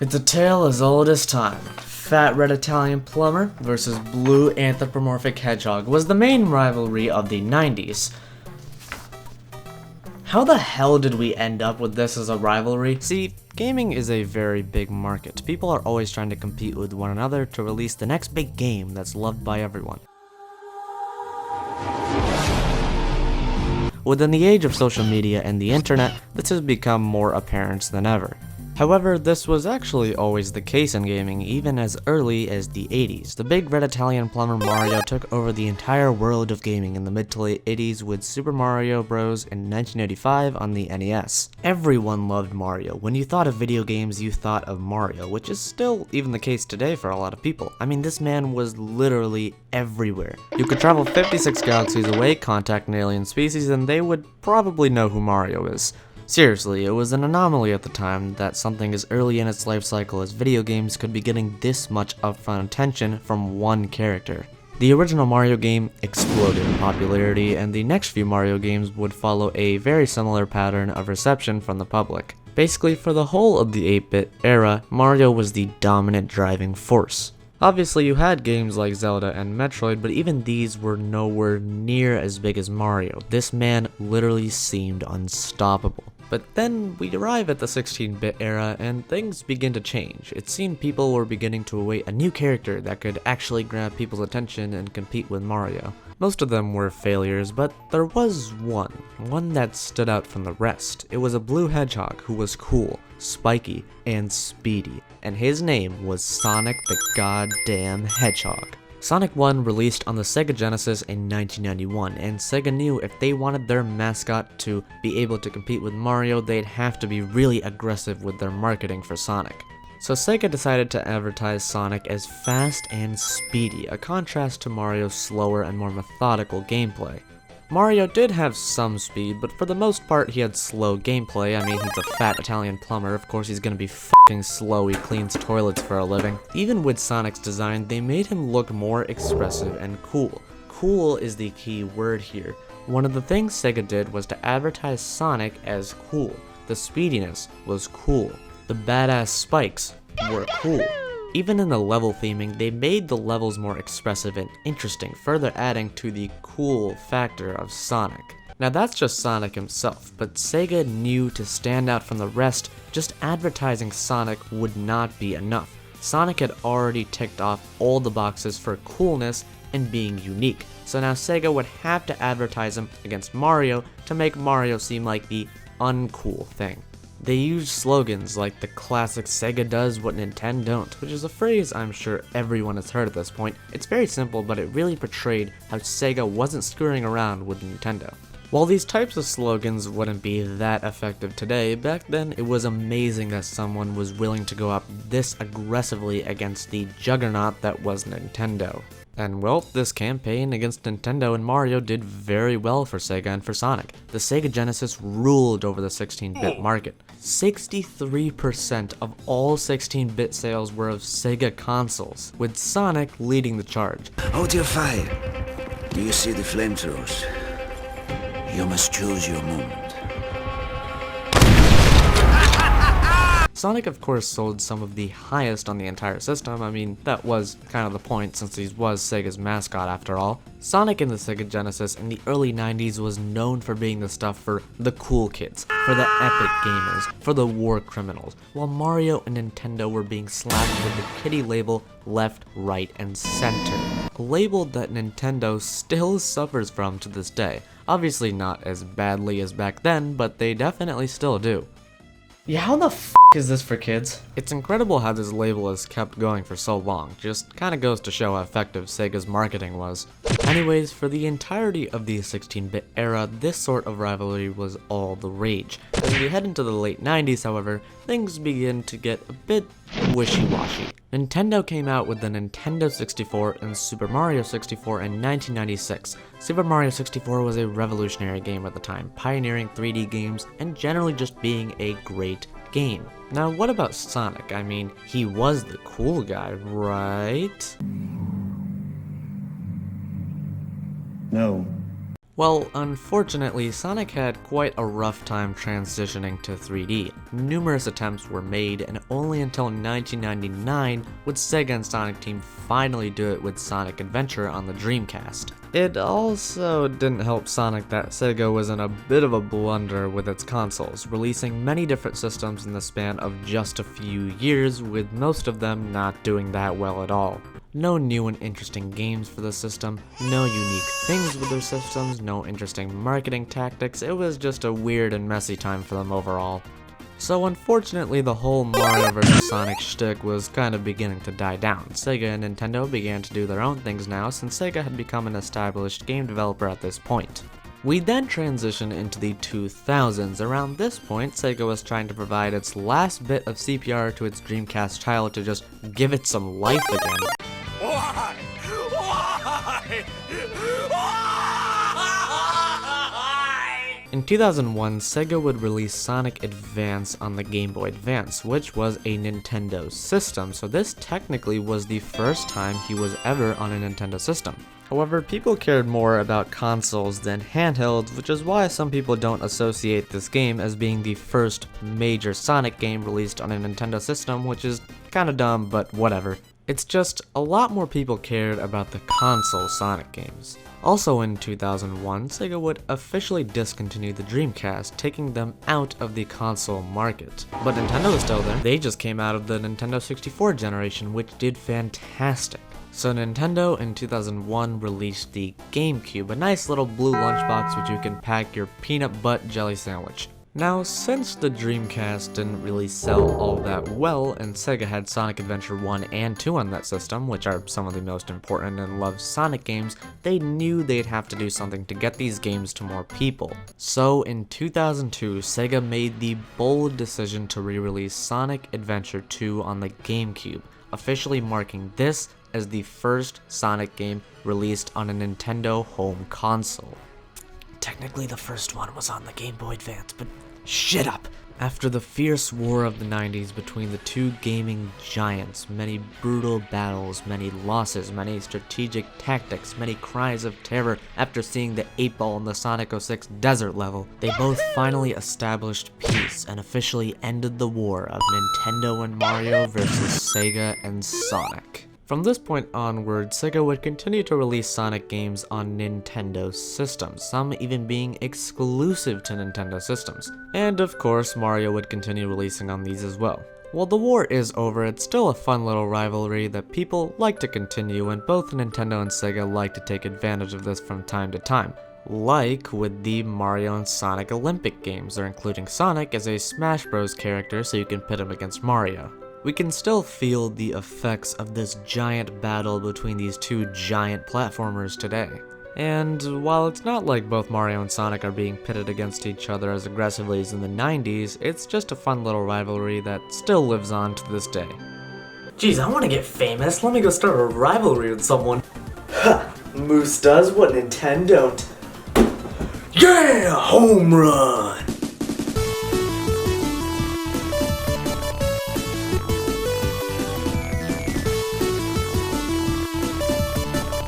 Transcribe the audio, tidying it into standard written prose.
It's a tale as old as time. Fat red Italian plumber versus blue anthropomorphic hedgehog was the main rivalry of the 90s. How the hell did we end up with this as a rivalry? See, gaming is a very big market. People are always trying to compete with one another to release the next big game that's loved by everyone. Within the age of social media and the internet, this has become more apparent than ever. However, this was actually always the case in gaming, even as early as the 80s. The big red Italian plumber Mario took over the entire world of gaming in the mid to late 80s with Super Mario Bros. In 1985 on the NES. Everyone loved Mario. When you thought of video games, you thought of Mario, which is still even the case today for a lot of people. I mean, this man was literally everywhere. You could travel 56 galaxies away, contact an alien species, and they would probably know who Mario is. Seriously, it was an anomaly at the time that something as early in its life cycle as video games could be getting this much upfront attention from one character. The original Mario game exploded in popularity, and the next few Mario games would follow a very similar pattern of reception from the public. Basically, for the whole of the 8-bit era, Mario was the dominant driving force. Obviously, you had games like Zelda and Metroid, but even these were nowhere near as big as Mario. This man literally seemed unstoppable. But then we arrive at the 16-bit era and things begin to change. It seemed people were beginning to await a new character that could actually grab people's attention and compete with Mario. Most of them were failures, but there was one that stood out from the rest. It was a blue hedgehog who was cool, spiky, and speedy, and his name was Sonic the Goddamn Hedgehog. Sonic 1 released on the Sega Genesis in 1991, and Sega knew if they wanted their mascot to be able to compete with Mario, they'd have to be really aggressive with their marketing for Sonic. So Sega decided to advertise Sonic as fast and speedy, a contrast to Mario's slower and more methodical gameplay. Mario did have some speed, but for the most part he had slow gameplay. I mean, he's a fat Italian plumber, of course he's gonna be fucking slow, he cleans toilets for a living. Even with Sonic's design, they made him look more expressive and cool. Cool is the key word here. One of the things Sega did was to advertise Sonic as cool. The speediness was cool. The badass spikes were cool. Even in the level theming, they made the levels more expressive and interesting, further adding to the cool factor of Sonic. Now that's just Sonic himself, but Sega knew to stand out from the rest, just advertising Sonic would not be enough. Sonic had already ticked off all the boxes for coolness and being unique, so now Sega would have to advertise him against Mario to make Mario seem like the uncool thing. They used slogans like the classic Sega does what Nintendo don't, which is a phrase I'm sure everyone has heard at this point. It's very simple, but it really portrayed how Sega wasn't screwing around with Nintendo. While these types of slogans wouldn't be that effective today, back then it was amazing that someone was willing to go up this aggressively against the juggernaut that was Nintendo. And well, this campaign against Nintendo and Mario did very well for Sega and for Sonic. The Sega Genesis ruled over the 16-bit market. 63% of all 16-bit sales were of Sega consoles, with Sonic leading the charge. Hold your fire. Do you see the flamethrowers? You must choose your moment. Sonic of course sold some of the highest on the entire system. I mean, that was kind of the point since he was Sega's mascot after all. Sonic in the Sega Genesis in the early 90s was known for being the stuff for the cool kids, for the epic gamers, for the war criminals, while Mario and Nintendo were being slapped with the kiddie label left, right, and center. A label that Nintendo still suffers from to this day. Obviously not as badly as back then, but they definitely still do. Yeah, how the f is this for kids? It's incredible how this label has kept going for so long, just kinda goes to show how effective Sega's marketing was. Anyways, for the entirety of the 16-bit era, this sort of rivalry was all the rage. As we head into the late 90s, however, things begin to get a bit wishy-washy. Nintendo came out with the Nintendo 64 and Super Mario 64 in 1996. Super Mario 64 was a revolutionary game at the time, pioneering 3D games and generally just being a great game. Now what about Sonic? I mean, he was the cool guy, right? No. Well, unfortunately, Sonic had quite a rough time transitioning to 3D. Numerous attempts were made, and only until 1999 would Sega and Sonic Team finally do it with Sonic Adventure on the Dreamcast. It also didn't help Sonic that Sega was in a bit of a blunder with its consoles, releasing many different systems in the span of just a few years, with most of them not doing that well at all. No new and interesting games for the system, no unique things with their systems, no interesting marketing tactics. It was just a weird and messy time for them overall. So unfortunately, the whole Mario vs. Sonic shtick was kind of beginning to die down. Sega and Nintendo began to do their own things now, since Sega had become an established game developer at this point. We then transition into the 2000s. Around this point, Sega was trying to provide its last bit of CPR to its Dreamcast child to just give it some life again. Why? Why? In 2001, Sega would release Sonic Advance on the Game Boy Advance, which was a Nintendo system, so this technically was the first time he was ever on a Nintendo system. However, people cared more about consoles than handhelds, which is why some people don't associate this game as being the first major Sonic game released on a Nintendo system, which is kinda dumb, but whatever. It's just a lot more people cared about the console Sonic games. Also in 2001, Sega would officially discontinue the Dreamcast, taking them out of the console market. But Nintendo is still there. They just came out of the Nintendo 64 generation, which did fantastic. So Nintendo in 2001 released the GameCube, a nice little blue lunchbox which you can pack your peanut butter jelly sandwich. Now, since the Dreamcast didn't really sell all that well, and Sega had Sonic Adventure 1 and 2 on that system, which are some of the most important and loved Sonic games, they knew they'd have to do something to get these games to more people. So in 2002, Sega made the bold decision to re-release Sonic Adventure 2 on the GameCube, officially marking this as the first Sonic game released on a Nintendo home console. Technically the first one was on the Game Boy Advance, but shut up! After the fierce war of the 90s between the two gaming giants, many brutal battles, many losses, many strategic tactics, many cries of terror after seeing the 8-ball in the Sonic 06 desert level, they both finally established peace and officially ended the war of Nintendo and Mario versus Sega and Sonic. From this point onward, Sega would continue to release Sonic games on Nintendo systems, some even being exclusive to Nintendo systems. And of course, Mario would continue releasing on these as well. While the war is over, it's still a fun little rivalry that people like to continue, and both Nintendo and Sega like to take advantage of this from time to time. Like with the Mario and Sonic Olympic games, they're including Sonic as a Smash Bros. Character so you can pit him against Mario. We can still feel the effects of this giant battle between these two giant platformers today. And while it's not like both Mario and Sonic are being pitted against each other as aggressively as in the 90s, it's just a fun little rivalry that still lives on to this day. Geez, I want to get famous. Let me go start a rivalry with someone. Ha! Moose does what Nintendo don't. Yeah! Home run!